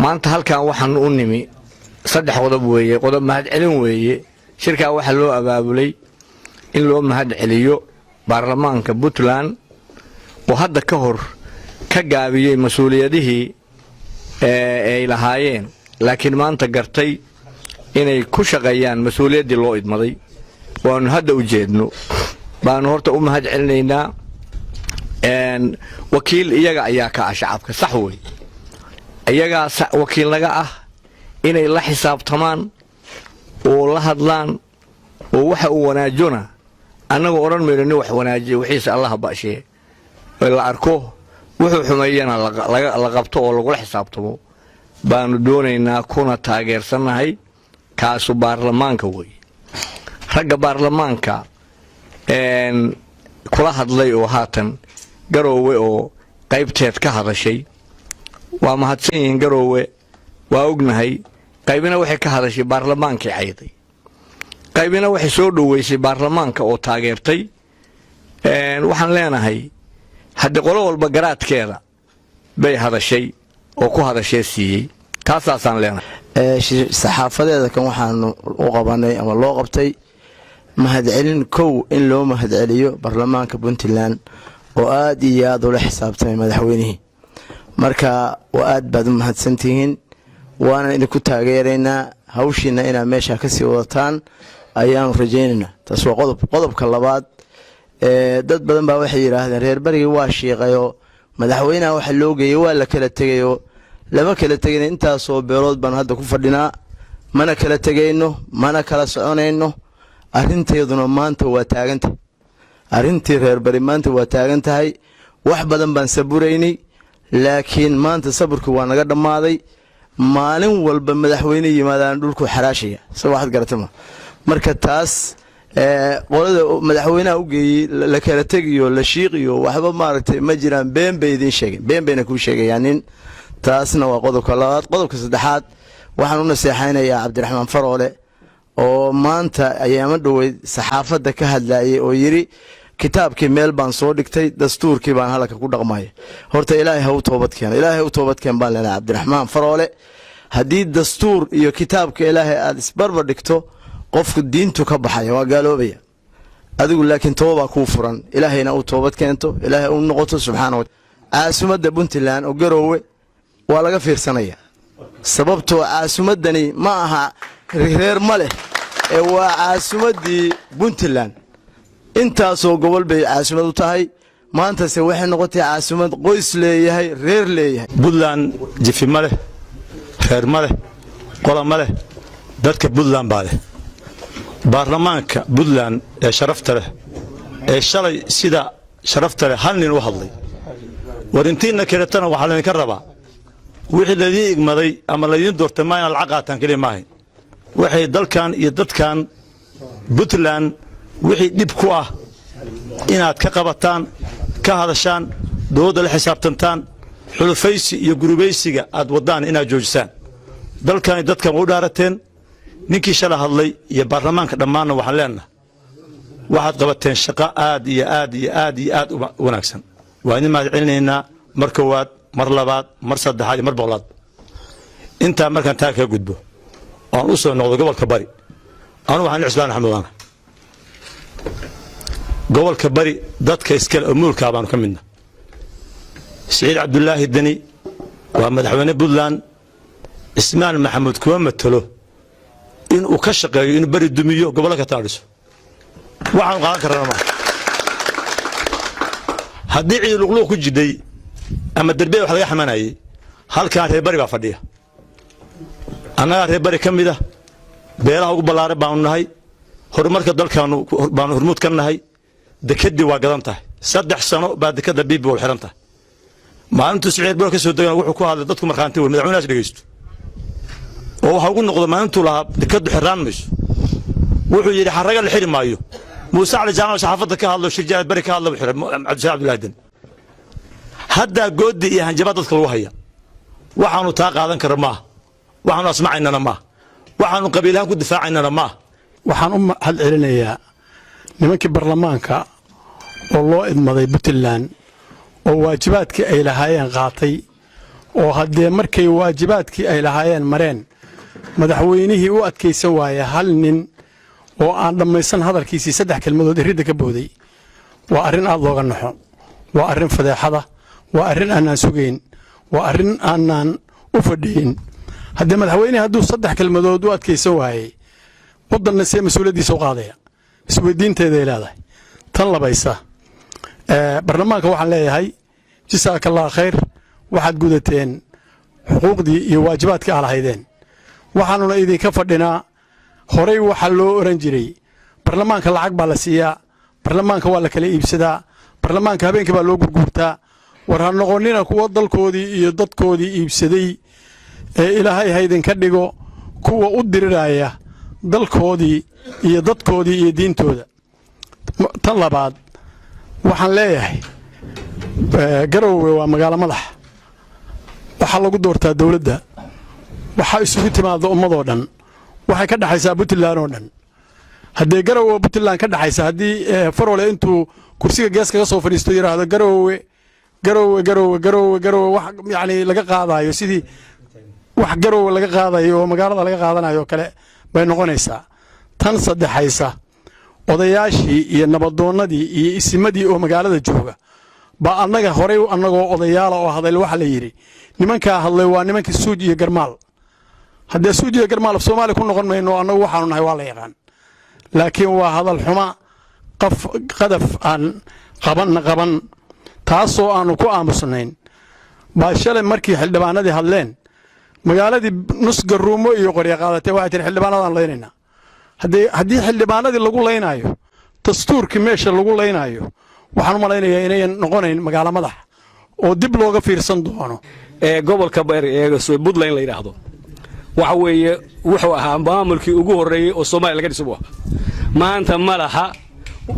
maanta halkan waxaan u nimi saddex qodob weeye qodob mahad celin weeye shirka waxa loo abaabulay in loo mahad celiyo baarlamaanka Puntland oo hadda ka hor ka gaabiyay mas'uuliyadihii ay lahaayeen laakiin maanta gartay inay ku shaqeeyaan mas'uuliyadii loo idmaday waanu hadda u jeedno baan horta u mahad celinaynaa wakiil iyaga ayaa ka shacabka sax way iyaga wakiil laga ah inay la xisaabtamaan oo la hadlaan oo waxa uu wanaajona annagu oran meelno wax wanaajiyo wixiisa Allah baashee la arko wuxuu xumeeyana la qabto oo lagu xisaabtamo baanu doonaynaa kuna taageersanahay kaasu baarlamaanka way ragga baarlamaanka kula hadlay oo haatan garoowe oo qaybteed ka hadashay waa mahadsan yihiin garoowe waa ognahay qaybina waxay ka hadashay baarlamaanka cayday qaybina waxay soo dhaweysay baarlamaanka oo taageertay waxaan leenahay hadda qolo walba garaadkeeda bay hadashay oo ku hadashay siiyay taasaan leenahay saxaafadeeda kan waxaan u qabanay ama loo qabtay mahad celin kow in loo mahad celiyo baarlamaanka Puntland oo aad iyo aad ula xisaabtamay madaxweynihii marka waa aad baad u mahadsantihiin waana idinku taageeraynaa hawshiina inaad meesha ka sii wadataan ayaanu rajaynaynaa taas waa qodobka labaad dad badan baa waxay yiraahdeen reer bariga waa shiiqayo madaxweynaha waxa loo geeyay waa la kala tagayo lama kala tagin intaas oo beelood baan hadda ku fadhinaa mana kala tagayno mana kala soconayno arinteeduna maanta waa taagantahay arintii reer bari maanta waa taagantahay wax badan baan saburaynay laakiin maanta saburku waa naga dhamaaday maalin walba madaxweyne yimaadaan dhulku xaraashaya soo waxaad garatama marka taas qolada madaxweynaha u geeyay la kala tagiyo la shiiqiyo waxba maaragtay ma jiraan been bay idin sheegeen been bayna ku sheegayaan taasna waa qodobka labaad qodobka saddexaad waxaan u naseexaynayaa Cabdiraxmaan Faroole oo maanta ayaama dhaweyd saxaafada ka hadlayay oo yiri kitaabkii meel baan soo dhigtay dastuurkii baan halka ku dhaqmay horta ilaahay u toobad keen baan leenahay Cabdiraxmaan Faroole hadii dastuur iyo kitaabka ilaahay aad isbarbar dhigto qofku diintu ka baxay waa gaaloobaya adigu laakiin tooba ku furan ilaahayna u toobad keento ilaahay u noqoto subxaanahu caasimadda Puntland oo garoowe waa laga fiirsanaya sababtoo caasimadani ma aha reer male ee waa caasimadii Puntland intaasoo gobol bay caasimad u tahay maanta se waxay noqotay caasimad qoys leeyahay reer leeyahay Puntland jifi male reer male qola male dadka Puntland baa leh baarlamaanka Puntland ee sharafta leh ee shalay sida sharafta leh hal nin u hadlay warintiina kaleetana waxa la ka rabaa wixii la igmaday ama la idin doortay ma lacag qaataan kaliya maahay waxay dalkan iyo dadkan Puntland wixii dib ku ah inaad ka qabataan ka hadashaan dowladda la xisaabtantaan xulufaysi iyo gurubaysiga aad wadaan inaad joojisaan dalkan dadkan u dhaarateen ninkii shala hadlay iyo baarlamaanka dhamaana waxaan leenahay waxaad qabateen shaqo aad iyo aad u wanaagsan waa in mahad celinaynaa mar koowaad mar labaad mar saddexaad mar boqolaad inta markaan taa ka gudbo aan u soo noqdo gobolka bari anu waxaan Cismaan Axmed gobolka bari dadka iskala umulka baan ka midna Saciid Cabdullaahi Dani waa madaxweyne Puntland Ismaan Maxamuud kuma matalo in uu ka shaqeeyo in bari dumiyo gobolka taariso waxaan qaadan karnaa haddii ciid luqluq ku jiday ama darbe wax laga xamaanayay halkaan reer bari baa fadhiya annaga reer bari kamid ah beelaha ugu ballaaran baan nahay horumarka dalkaanu baan hormuud ka nahay dekadii waa gadan tahay 3 sano baa dekada biibi wal xiran tahay maalintu Saciid baa ka soo dagana wuxuu ku hadlay dadku markaantii war madaxweynaha dhageysto oo waxa ugu noqdo maalintu laha dekadu xiraan mayso wuxuu yiri xaraga la xiri maayo Muuse Cali Jaamac saxaafada ka hadlo shirjad bari ka hadlo Cabdulaahi Dan hadda goodi iyo hanjabad dadka lagu haya waxaanu taa qaadan kara ma waxaanu asmacaynana ma waxaanu qabiilaha ku difaacaynana ma waxaan u mahad celinayaa nimankii baarlamaanka oo loo idmaday Puntland oo waajibaadkii ay lahaayeen qaatay oo haddee markay waajibaadkii ay lahaayeen mareen madaxweynihii u adkaysan waaya hal nin oo aan dhammaysan hadalkiisii 3 kelmadood ridda ka booday waa arrin aad looga naxo waa arrin fadeexada waa arrin aanaan sugayn waa arrin aanaan u fadhiyin haddii madaxweyne hadduu 3 kelmadood u adkaysan waayey waddanna see mas-uuliyaddiisa u qaadaya isweydiinteeday leedahay tan labaysa barlamaanka waxaan leeyahay jisaaka allah khayr waxaad gudateen xuquuqdii iyo waajibaadkii aa lahaydeen waxaanuna idinka fadhinaa horey waxaa loo oran jiray barlamaanka lacag baa la siiyaa barlamaanka waa la kala iibsadaa barlamaanka habeenkii baa loo gurguurtaa war ha noqonina kuwa dalkoodii iyo dadkoodii iibsaday ee ilaahay ha idinka dhigo kuwa u diriraya dalkoodii iyo dadkoodii iyo diintooda tan labaad waxaan leeyahay garowe waa magaalo madax waxaa lagu doortaa dawladda waxaa isugu timaada ummadoo dhan waxay ka dhaxaysaa puntland oo dhan haddee garowe puntland ka dhaxaysa haddii farole intuu kursiga gees kaga soo fadhiisto yidhaahdo garowe garowe garowe garowe garowe wax yacni laga qaadayo sidii wax garowe laga qaadayo oo magaalada laga qaadanayo oo kale bay noqonaysaa tan saddexaysa odayaashii iyo nabadoonnadii iyo isimadii oo magaalada jooga baa annaga horey annagoo odayaala oo hadal waxa la yidhi nimankaa hadlay waa nimankii suuj iyo garmaal haddee suuj iyo garmaal af soomaali ku noqon mayno annagu waxaanu nahay waa la yaqaan laakiin waa hadal xuma qadaf aan qaban taasoo aanu ku aamusnayn baa shalay markii xildhibaanadii hadleen magaaladii nus garuumo iyo qorya qaadatay waxay tihi xildhibaanadaan laynaynaa haddii xildhibaanadii lagu laynaayo dastuurkii meesha lagu laynaayo waxaan u malaynayaa inayan noqonayn magaalo madax oo dib looga fiirsan doono gobolka puntland la yidhaahdo waxa weeye wuxuu ahaa maamulkii ugu horreeyey oo soomaaliya laga dhiso maanta ma laha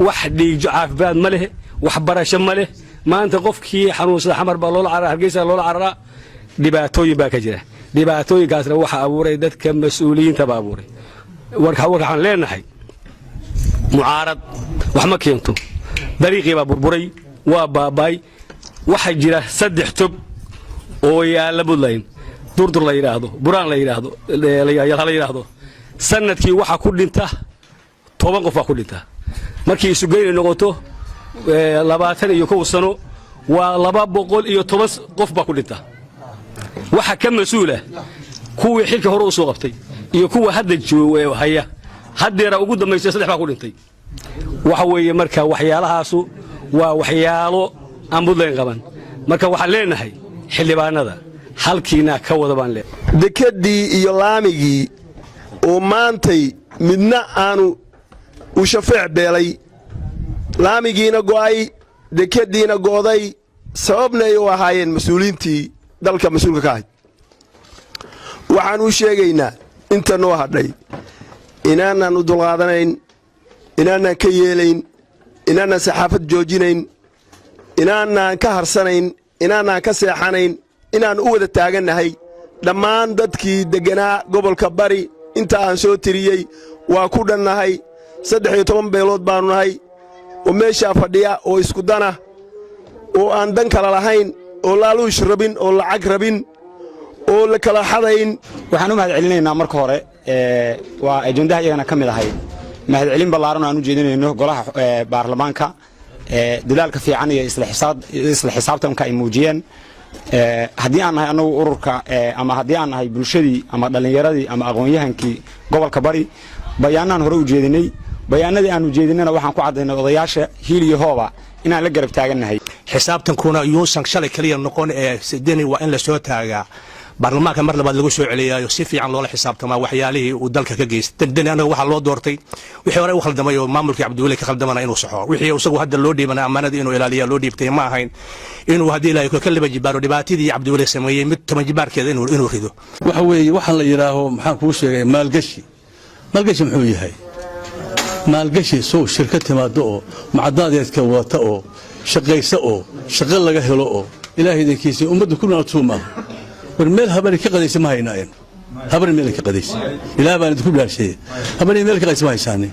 wax dhiigjo caafimaad ma leh waxbarasho ma leh maanta qofkii xanuunsada xamar baa loola cararaa hargeysa loola cararaa dhibaatooyin baa ka jira dhibaatooyinkaasna waxa abuuray dadka mas-uuliyiinta baa abuuray waxaan leenahay mucaarad wax ma keento dariiqii baa burburay waa baaba'ay waxaa jira 3 tob oo yaalla puntland durdur la yidhaahdo buraan la yidhaahdo la yidhaahdo sanadkii waxaa ku dhinta 10 qof baa ku dhinta markii isugeyn noqoto 21 sano waa 210 qof baa ku dhinta waxa ka mas'uula kuwii xilka hore u soo qabtay iyo kuwa hadda haya haddeera ugu dambeysay 3 baa ku dhintay waxa weeye marka waxyaalahaasu waa waxyaalo aan puntland qaban marka waxaan leenahay xildhibaanada halkiina ka wada baan leenahay dekedii iyo laamigii oo maantay midna aanu u shafeec beelay laamigiina go'ay dekediina go'day sababna ay u ahaayeen mas-uuliyiintii dalka mas-uulka ka ahayd waxaan u sheegaynaa inta noo hadhay inaanaan u dulqaadanayn inaanaan ka yeelayn inaanaan saxaafad joojinayn inaanaan ka harsanayn inaanaan ka seexanayn inaan u wada taagannahay dhammaan dadkii degganaa gobolka bari inta aan soo tiriyey waa ku dhannahay 13 beelood baannu nahay oo meeshaa fadhiya oo isku dana oo aan dan kala lahayn oo laaluush rabin oo lacag rabin oo la kala xadayn waxaan u mahadcelinaynaa marka hore waa ajendaha iyagana ka mid ahay mahadcelin ballaaran oo aan u jeedinayno golaha baarlamaanka dadaalka fiican iyo isla xisaabtanka ay muujiyeen haddii aan nahay annagu ururka ama haddii aan nahay bulshadii ama dhallinyaradii ama aqoon-yahankii gobolka bari bayaanaan hore u jeedinay bayaanadii aanu jeedinana waxaan ku caddaynay odayaasha hiil iyo hooba inaan la garab taagannahay xisaabtankuna yuusan shalay kaliya noqon sidani waa in la soo taagaa baarlamaanka mar labaad lagu soo celiyaayo si fiican loola xisaabtamaa waxyaalihii uu dalka ka geystay dani anaga waxaa loo doortay wixii hore u khaldamay oo maamulkii cabdiweli ka khaldamana inuu saxo wixii isagu hadda loo dhiibana ammaanadii inuu ilaaliya loo dhiibtay ma ahayn inuu haddii ilaahay ka laba jibaaro dhibaatadii cabdiweli sameeyey mid 10 jibaarkeeda inuu rido waxa weeye waxaan la yidhaaho maxaan kuu sheegay maalgashi muxuu yahay maalgashi soo shirkad timaado oo macdaadeedka wata oo shaqaysa oo shaqo laga helo oo ilaahay idinkiisa ummadda ku naatuuma war meel habari ka qadaysa ma haynaayn habari meel ka qadaysa ilaahay baan idinku dhaashay habari meel ka qadaysa ma haysaani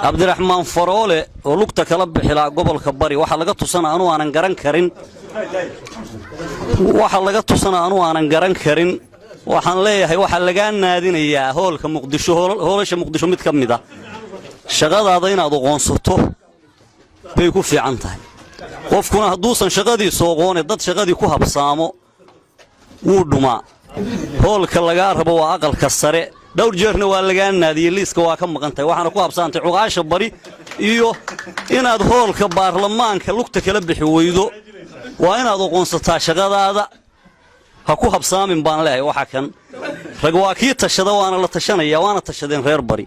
cabdiraxmaan faroole oo lugta kala bixila gobolka bari waxa laga tusanaa anuu aanan garan karin waxa laga tusana anu aanan garan karin waxaan leeyahay waxa laga naadinayaa hoolka Muqdisho hoolasha Muqdisho mid ka mid ah shaqadaada inaad aqoonsato bay ku fiican tahay qofkuna hadduusan shaqadiisa aqoon dad shaqadii ku habsaamo wuu dhumaa hoolka laga rabo waa aqalka sare dhowr jeerna waa laga naadiyay liiska waa ka maqan tahay waxaana ku habsaantay cuqaasha bari iyo inaad hoolka baarlamaanka lugta kala bixi weydo waa inaad aqoonsataa shaqadaada ha ku habsaamin baan leeyahay waxa kan rag waa kii tashada waana la tashanaya waana tashadeen reer bari